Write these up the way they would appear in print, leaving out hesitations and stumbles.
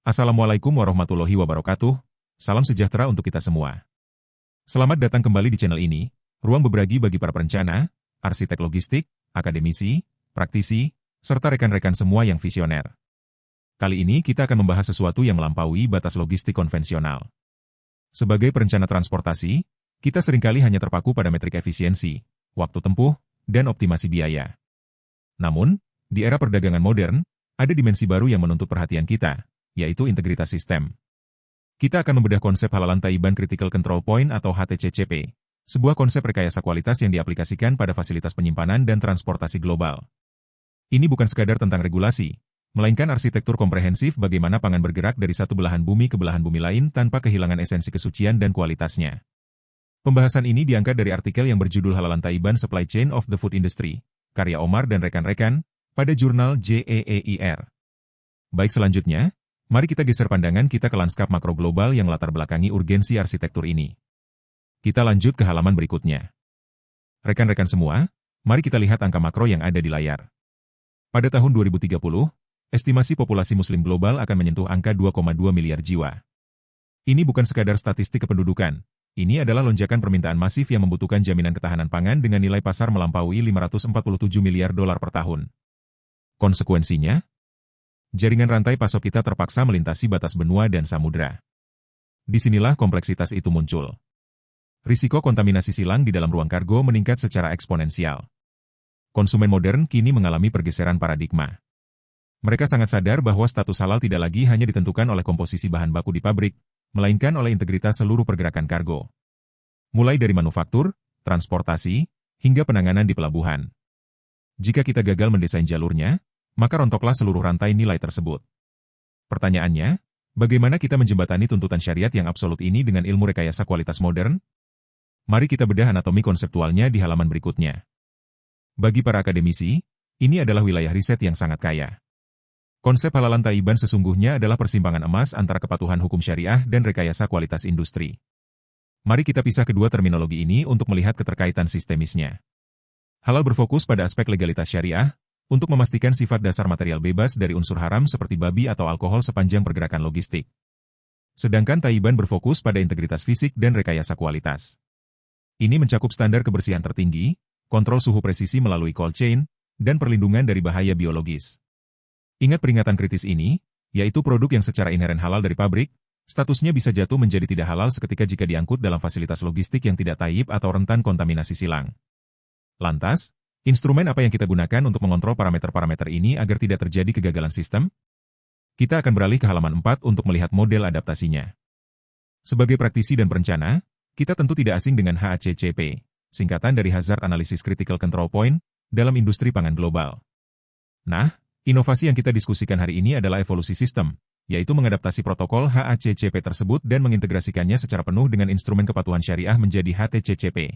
Assalamualaikum warahmatullahi wabarakatuh, salam sejahtera untuk kita semua. Selamat datang kembali di channel ini, ruang berbagi bagi para perencana, arsitek logistik, akademisi, praktisi, serta rekan-rekan semua yang visioner. Kali ini kita akan membahas sesuatu yang melampaui batas logistik konvensional. Sebagai perencana transportasi, kita seringkali hanya terpaku pada metrik efisiensi, waktu tempuh, dan optimasi biaya. Namun, di era perdagangan modern, ada dimensi baru yang menuntut perhatian kita, yaitu integritas sistem. Kita akan membedah konsep halalan Taiban Critical Control Point atau HTCCP, sebuah konsep rekayasa kualitas yang diaplikasikan pada fasilitas penyimpanan dan transportasi global. Ini bukan sekadar tentang regulasi, melainkan arsitektur komprehensif bagaimana pangan bergerak dari satu belahan bumi ke belahan bumi lain tanpa kehilangan esensi kesucian dan kualitasnya. Pembahasan ini diangkat dari artikel yang berjudul Halalan Taiban Supply Chain of the Food Industry, karya Omar dan rekan-rekan, pada jurnal JEEIR. Baik, selanjutnya, mari kita geser pandangan kita ke lanskap makro global yang latar belakangi urgensi arsitektur ini. Kita lanjut ke halaman berikutnya. Rekan-rekan semua, mari kita lihat angka makro yang ada di layar. Pada tahun 2030, estimasi populasi muslim global akan menyentuh angka 2,2 miliar jiwa. Ini bukan sekadar statistik kependudukan, ini adalah lonjakan permintaan masif yang membutuhkan jaminan ketahanan pangan dengan nilai pasar melampaui 547 miliar dolar per tahun. Konsekuensinya, jaringan rantai pasok kita terpaksa melintasi batas benua dan samudra. Disinilah kompleksitas itu muncul. Risiko kontaminasi silang di dalam ruang kargo meningkat secara eksponensial. Konsumen modern kini mengalami pergeseran paradigma. Mereka sangat sadar bahwa status halal tidak lagi hanya ditentukan oleh komposisi bahan baku di pabrik, melainkan oleh integritas seluruh pergerakan kargo. Mulai dari manufaktur, transportasi, hingga penanganan di pelabuhan. Jika kita gagal mendesain jalurnya, maka rontoklah seluruh rantai nilai tersebut. Pertanyaannya, bagaimana kita menjembatani tuntutan syariat yang absolut ini dengan ilmu rekayasa kualitas modern? Mari kita bedah anatomi konseptualnya di halaman berikutnya. Bagi para akademisi, ini adalah wilayah riset yang sangat kaya. Konsep halalan Taiban sesungguhnya adalah persimpangan emas antara kepatuhan hukum syariah dan rekayasa kualitas industri. Mari kita pisah kedua terminologi ini untuk melihat keterkaitan sistemisnya. Halal berfokus pada aspek legalitas syariah, untuk memastikan sifat dasar material bebas dari unsur haram seperti babi atau alkohol sepanjang pergerakan logistik. Sedangkan Taiban berfokus pada integritas fisik dan rekayasa kualitas. Ini mencakup standar kebersihan tertinggi, kontrol suhu presisi melalui cold chain, dan perlindungan dari bahaya biologis. Ingat peringatan kritis ini, yaitu produk yang secara inheren halal dari pabrik, statusnya bisa jatuh menjadi tidak halal seketika jika diangkut dalam fasilitas logistik yang tidak taib atau rentan kontaminasi silang. Lantas, instrumen apa yang kita gunakan untuk mengontrol parameter-parameter ini agar tidak terjadi kegagalan sistem? Kita akan beralih ke halaman 4 untuk melihat model adaptasinya. Sebagai praktisi dan perencana, kita tentu tidak asing dengan HACCP, singkatan dari Hazard Analysis Critical Control Point, dalam industri pangan global. Nah, inovasi yang kita diskusikan hari ini adalah evolusi sistem, yaitu mengadaptasi protokol HACCP tersebut dan mengintegrasikannya secara penuh dengan instrumen kepatuhan syariah menjadi HTCCP.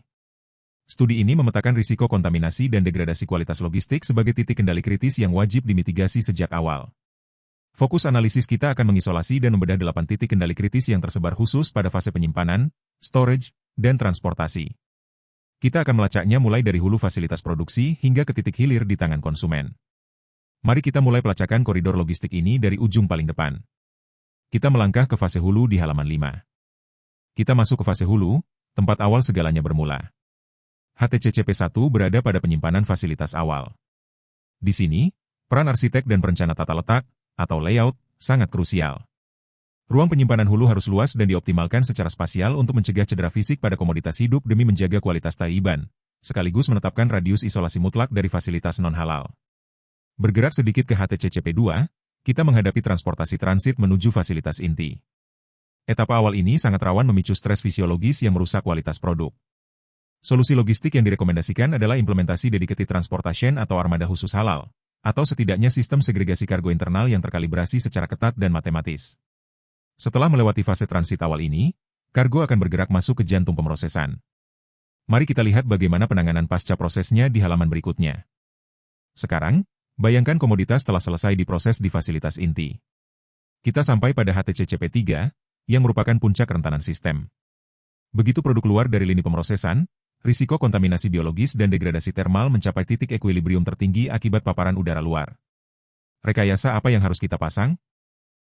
Studi ini memetakan risiko kontaminasi dan degradasi kualitas logistik sebagai titik kendali kritis yang wajib dimitigasi sejak awal. Fokus analisis kita akan mengisolasi dan membedah 8 titik kendali kritis yang tersebar khusus pada fase penyimpanan, storage, dan transportasi. Kita akan melacaknya mulai dari hulu fasilitas produksi hingga ke titik hilir di tangan konsumen. Mari kita mulai pelacakan koridor logistik ini dari ujung paling depan. Kita melangkah ke fase hulu di halaman 5. Kita masuk ke fase hulu, tempat awal segalanya bermula. HTCCP1 berada pada penyimpanan fasilitas awal. Di sini, peran arsitek dan perencana tata letak, atau layout, sangat krusial. Ruang penyimpanan hulu harus luas dan dioptimalkan secara spasial untuk mencegah cedera fisik pada komoditas hidup demi menjaga kualitas Taiban, sekaligus menetapkan radius isolasi mutlak dari fasilitas non-halal. Bergerak sedikit ke HTCCP2, kita menghadapi transportasi transit menuju fasilitas inti. Etapa awal ini sangat rawan memicu stres fisiologis yang merusak kualitas produk. Solusi logistik yang direkomendasikan adalah implementasi dedicated transportation atau armada khusus halal, atau setidaknya sistem segregasi kargo internal yang terkalibrasi secara ketat dan matematis. Setelah melewati fase transit awal ini, kargo akan bergerak masuk ke jantung pemrosesan. Mari kita lihat bagaimana penanganan pasca prosesnya di halaman berikutnya. Sekarang, bayangkan komoditas telah selesai diproses di fasilitas inti. Kita sampai pada HTCCP3, yang merupakan puncak rentanan sistem. Begitu produk keluar dari lini pemrosesan, risiko kontaminasi biologis dan degradasi termal mencapai titik ekuilibrium tertinggi akibat paparan udara luar. Rekayasa apa yang harus kita pasang?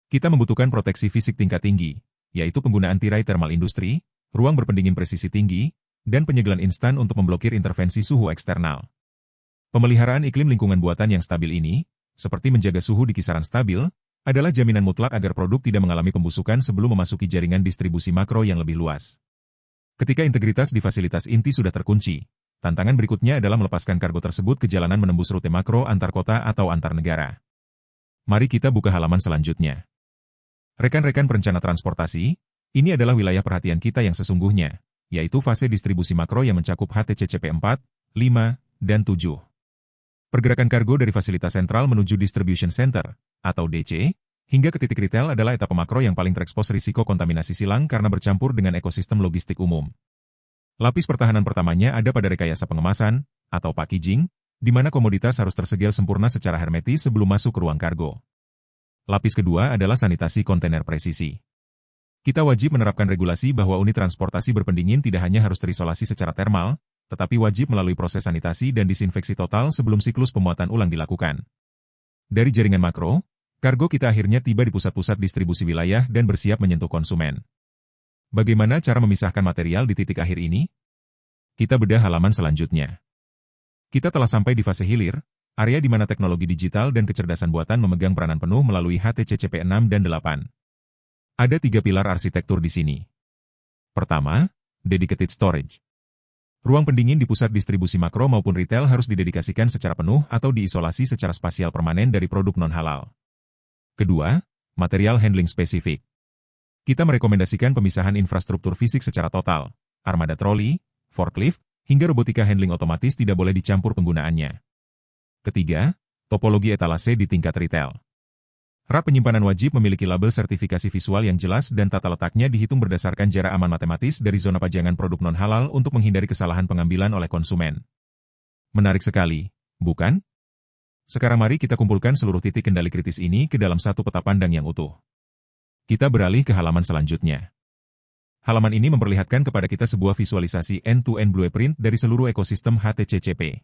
Kita membutuhkan proteksi fisik tingkat tinggi, yaitu penggunaan tirai termal industri, ruang berpendingin presisi tinggi, dan penyegelan instan untuk memblokir intervensi suhu eksternal. Pemeliharaan iklim lingkungan buatan yang stabil ini, seperti menjaga suhu di kisaran stabil, adalah jaminan mutlak agar produk tidak mengalami pembusukan sebelum memasuki jaringan distribusi makro yang lebih luas. Ketika integritas di fasilitas inti sudah terkunci, tantangan berikutnya adalah melepaskan kargo tersebut ke jalanan menembus rute makro antar kota atau antar negara. Mari kita buka halaman selanjutnya. Rekan-rekan perencana transportasi, ini adalah wilayah perhatian kita yang sesungguhnya, yaitu fase distribusi makro yang mencakup HTCCP 4, 5, dan 7. Pergerakan kargo dari fasilitas sentral menuju distribution center, atau DC, hingga ke titik retail adalah etapa makro yang paling terekspos risiko kontaminasi silang karena bercampur dengan ekosistem logistik umum. Lapis pertahanan pertamanya ada pada rekayasa pengemasan, atau packaging, di mana komoditas harus tersegel sempurna secara hermetis sebelum masuk ke ruang kargo. Lapis kedua adalah sanitasi kontainer presisi. Kita wajib menerapkan regulasi bahwa unit transportasi berpendingin tidak hanya harus terisolasi secara termal, tetapi wajib melalui proses sanitasi dan disinfeksi total sebelum siklus pemuatan ulang dilakukan. Dari jaringan makro, kargo kita akhirnya tiba di pusat-pusat distribusi wilayah dan bersiap menyentuh konsumen. Bagaimana cara memisahkan material di titik akhir ini? Kita bedah halaman selanjutnya. Kita telah sampai di fase hilir, area di mana teknologi digital dan kecerdasan buatan memegang peranan penuh melalui HTCCP 6 dan 8. Ada 3 pilar arsitektur di sini. Pertama, dedicated storage. Ruang pendingin di pusat distribusi makro maupun retail harus didedikasikan secara penuh atau diisolasi secara spasial permanen dari produk non-halal. Kedua, material handling spesifik. Kita merekomendasikan pemisahan infrastruktur fisik secara total, armada troli, forklift, hingga robotika handling otomatis tidak boleh dicampur penggunaannya. Ketiga, topologi etalase di tingkat retail. Rak penyimpanan wajib memiliki label sertifikasi visual yang jelas dan tata letaknya dihitung berdasarkan jarak aman matematis dari zona pajangan produk non-halal untuk menghindari kesalahan pengambilan oleh konsumen. Menarik sekali, bukan? Sekarang mari kita kumpulkan seluruh titik kendali kritis ini ke dalam satu peta pandang yang utuh. Kita beralih ke halaman selanjutnya. Halaman ini memperlihatkan kepada kita sebuah visualisasi end-to-end blueprint dari seluruh ekosistem HTCCP.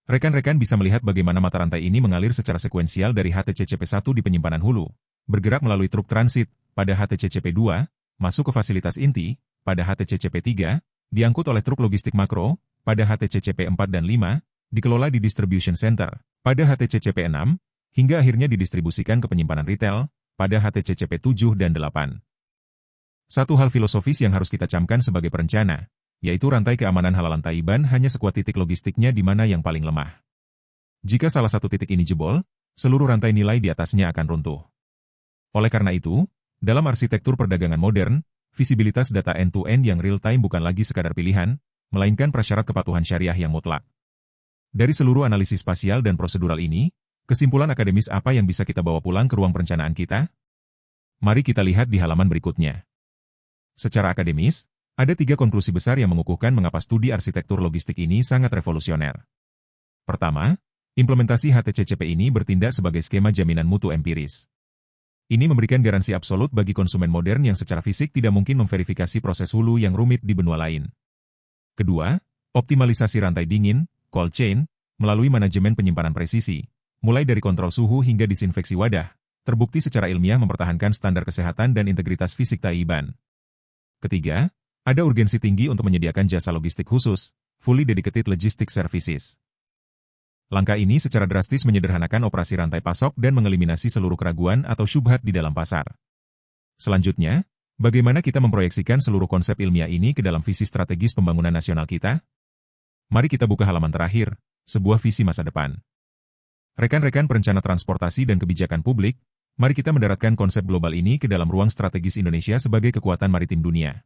Rekan-rekan bisa melihat bagaimana mata rantai ini mengalir secara sekuensial dari HTCCP 1 di penyimpanan hulu, bergerak melalui truk transit pada HTCCP 2, masuk ke fasilitas inti pada HTCCP 3, diangkut oleh truk logistik makro pada HTCCP 4 dan 5, dikelola di distribution center pada HTCCP 6, hingga akhirnya didistribusikan ke penyimpanan retail pada HTCCP 7 dan 8. Satu hal filosofis yang harus kita camkan sebagai perencana, yaitu rantai keamanan halalan Taiban hanya sekuat titik logistiknya di mana yang paling lemah. Jika salah satu titik ini jebol, seluruh rantai nilai di atasnya akan runtuh. Oleh karena itu, dalam arsitektur perdagangan modern, visibilitas data end-to-end yang real-time bukan lagi sekadar pilihan, melainkan prasyarat kepatuhan syariah yang mutlak. Dari seluruh analisis spasial dan prosedural ini, kesimpulan akademis apa yang bisa kita bawa pulang ke ruang perencanaan kita? Mari kita lihat di halaman berikutnya. Secara akademis, ada 3 konklusi besar yang mengukuhkan mengapa studi arsitektur logistik ini sangat revolusioner. Pertama, implementasi HTCCP ini bertindak sebagai skema jaminan mutu empiris. Ini memberikan garansi absolut bagi konsumen modern yang secara fisik tidak mungkin memverifikasi proses hulu yang rumit di benua lain. Kedua, optimalisasi rantai dingin, cold chain, melalui manajemen penyimpanan presisi, mulai dari kontrol suhu hingga disinfeksi wadah, terbukti secara ilmiah mempertahankan standar kesehatan dan integritas fisik Taiban. Ketiga, ada urgensi tinggi untuk menyediakan jasa logistik khusus, fully dedicated logistics services. Langkah ini secara drastis menyederhanakan operasi rantai pasok dan mengeliminasi seluruh keraguan atau syubhat di dalam pasar. Selanjutnya, bagaimana kita memproyeksikan seluruh konsep ilmiah ini ke dalam visi strategis pembangunan nasional kita? Mari kita buka halaman terakhir, sebuah visi masa depan. Rekan-rekan perencana transportasi dan kebijakan publik, mari kita mendaratkan konsep global ini ke dalam ruang strategis Indonesia sebagai kekuatan maritim dunia.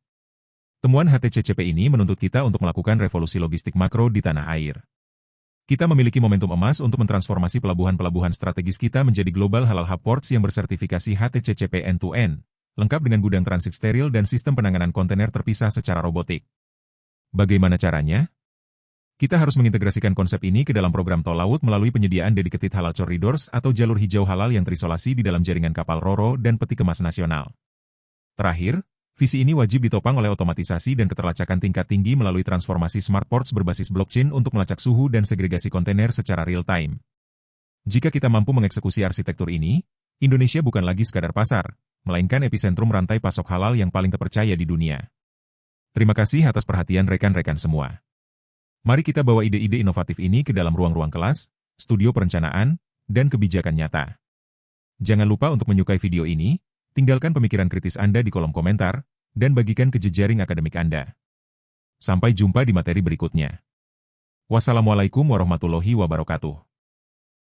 Temuan HTCCP ini menuntut kita untuk melakukan revolusi logistik makro di tanah air. Kita memiliki momentum emas untuk mentransformasi pelabuhan-pelabuhan strategis kita menjadi Global Halal Hub Ports yang bersertifikasi HTCCP end-to-end, lengkap dengan gudang transit steril dan sistem penanganan kontainer terpisah secara robotik. Bagaimana caranya? Kita harus mengintegrasikan konsep ini ke dalam program tol laut melalui penyediaan dedicated halal corridors atau jalur hijau halal yang terisolasi di dalam jaringan kapal ro-ro dan peti kemas nasional. Terakhir, visi ini wajib ditopang oleh otomatisasi dan keterlacakan tingkat tinggi melalui transformasi smart ports berbasis blockchain untuk melacak suhu dan segregasi kontainer secara real-time. Jika kita mampu mengeksekusi arsitektur ini Indonesia bukan lagi sekadar pasar, melainkan epicentrum rantai pasok halal yang paling terpercaya di dunia. Terima kasih atas perhatian rekan-rekan semua. Mari kita bawa ide-ide inovatif ini ke dalam ruang-ruang kelas, studio perencanaan, dan kebijakan nyata. Jangan lupa untuk menyukai video ini, tinggalkan pemikiran kritis Anda di kolom komentar, dan bagikan ke jejaring akademik Anda. Sampai jumpa di materi berikutnya. Wassalamualaikum warahmatullahi wabarakatuh.